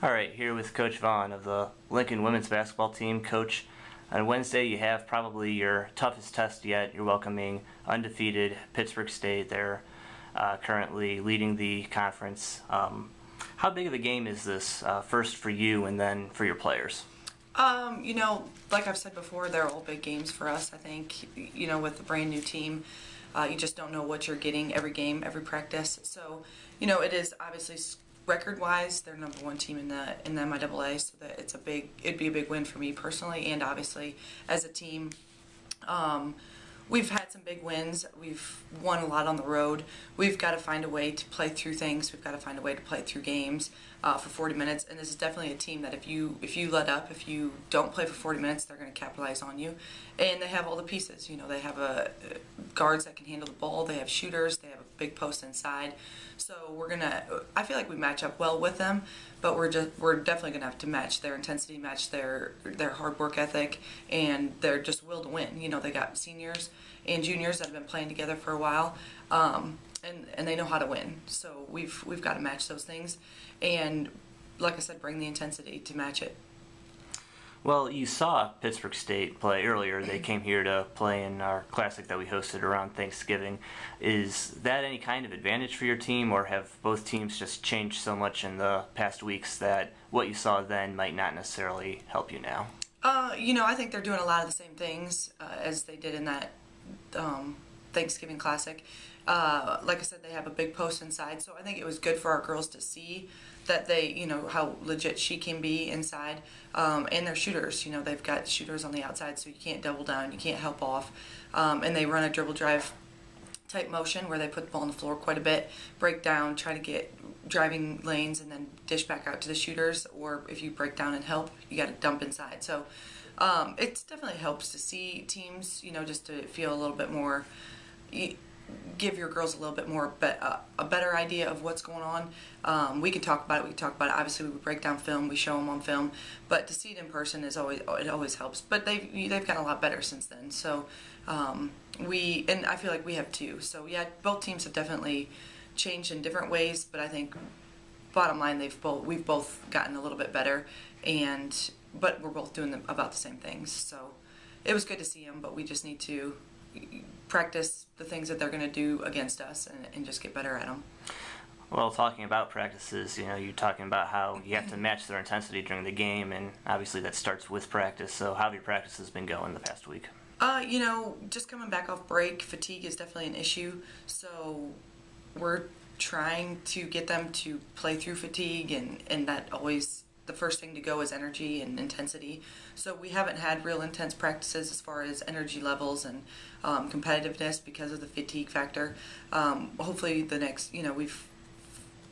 All right, here with Coach Vaughn of the Lincoln women's basketball team. Coach, on Wednesday you have probably your toughest test yet. You're welcoming undefeated Pittsburg State. They're currently leading the conference. How big of a game is this, first for you and then for your players? Like I've said before, they're all big games for us. I think, with a brand new team, you just don't know what you're getting every game, every practice. So, it is obviously record-wise, they're number one team in the MIAA, so that it'd be a big win for me personally, and obviously as a team. We've had some big wins. We've won a lot on the road. We've got to find a way to play through things. We've got to find a way to play through games for 40 minutes. And this is definitely a team that if you let up, if you don't play for 40 minutes, they're going to capitalize on you. And they have all the pieces. They have guards that can handle the ball. They have shooters. They have a big post inside. So I feel like we match up well with them, but we're definitely gonna have to match their intensity, match their hard work ethic, and their just will to win. They got seniors and juniors that have been playing together for a while, and they know how to win. So we've got to match those things, and like I said, bring the intensity to match it. Well, you saw Pittsburg State play earlier. They came here to play in our classic that we hosted around Thanksgiving. Is that any kind of advantage for your team, or have both teams just changed so much in the past weeks that what you saw then might not necessarily help you now? I think they're doing a lot of the same things as they did in that Thanksgiving classic. Like I said, they have a big post inside, so I think it was good for our girls to see that they, how legit she can be inside, and their shooters. They've got shooters on the outside, so you can't double down, you can't help off, and they run a dribble drive type motion where they put the ball on the floor quite a bit, break down, try to get driving lanes, and then dish back out to the shooters, or if you break down and help, you got to dump inside. So it definitely helps to see teams, just to feel a little bit more, give your girls a little bit more, a better idea of what's going on. We can talk about it. Obviously, we break down film, we show them on film, but to see it in person it always helps. But they've gotten a lot better since then. So and I feel like we have too. So yeah, both teams have definitely changed in different ways, but I think bottom line we've both gotten a little bit better, but we're both doing about the same things. So it was good to see them, but we just need to practice the things that they're going to do against us and just get better at them. Well, talking about practices, you're talking about how you have to match their intensity during the game, and obviously that starts with practice. So how have your practices been going the past week? Just coming back off break, fatigue is definitely an issue. So we're trying to get them to play through fatigue, and that always, the first thing to go is energy and intensity. So we haven't had real intense practices as far as energy levels and competitiveness because of the fatigue factor. Hopefully the next, we've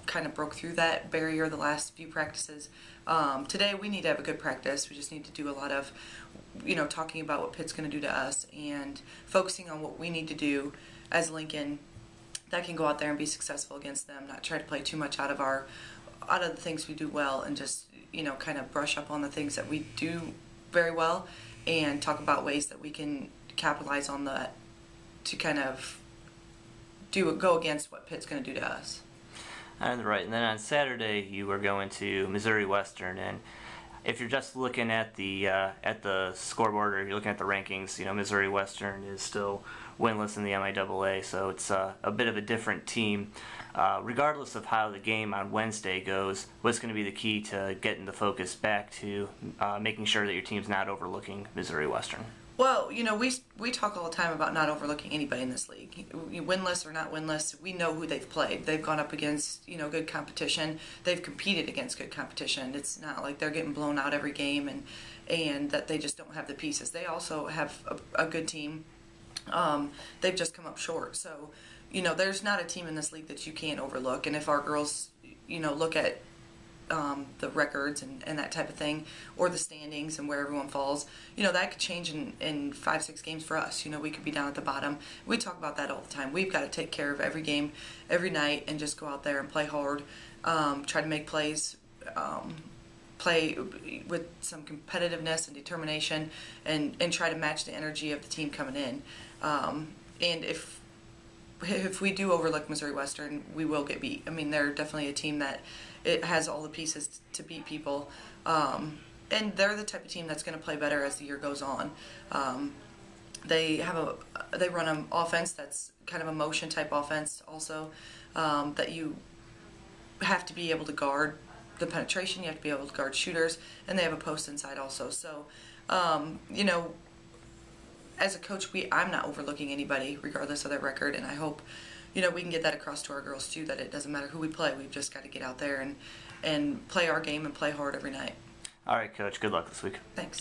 kind of broke through that barrier the last few practices. Today we need to have a good practice. We just need to do a lot of, talking about what Pitt's going to do to us and focusing on what we need to do as Lincoln that can go out there and be successful against them, not try to play too much out of the things we do well, and just kind of brush up on the things that we do very well and talk about ways that we can capitalize on that to kind of go against what Pitt's going to do to us. Right, and then on Saturday you were going to Missouri Western, and if you're just looking at the scoreboard, or you're looking at the rankings, Missouri Western is still winless in the MIAA, so it's a bit of a different team. Regardless of how the game on Wednesday goes, what's going to be the key to getting the focus back to making sure that your team's not overlooking Missouri Western? Well, we talk all the time about not overlooking anybody in this league. Winless or not winless, we know who they've played. They've gone up against, good competition. They've competed against good competition. It's not like they're getting blown out every game and that they just don't have the pieces. They also have a good team. They've just come up short. So, there's not a team in this league that you can't overlook. And if our girls, look at the records and that type of thing, or the standings and where everyone falls, that could change in 5-6 games for us. We could be down at the bottom. We talk about that all the time. We've got to take care of every game, every night, and just go out there and play hard, try to make plays, play with some competitiveness and determination, and try to match the energy of the team coming in. And if we do overlook Missouri Western, we will get beat. I mean, they're definitely a team that it has all the pieces to beat people. And they're the type of team that's going to play better as the year goes on. They run an offense that's kind of a motion type offense also, that you have to be able to guard the penetration, you have to be able to guard shooters, and they have a post inside also. So, you know, as a coach, I'm not overlooking anybody regardless of their record, and I hope, you know, we can get that across to our girls too, that it doesn't matter who we play, we've just got to get out there and play our game and play hard every night. All right, Coach. Good luck this week. Thanks.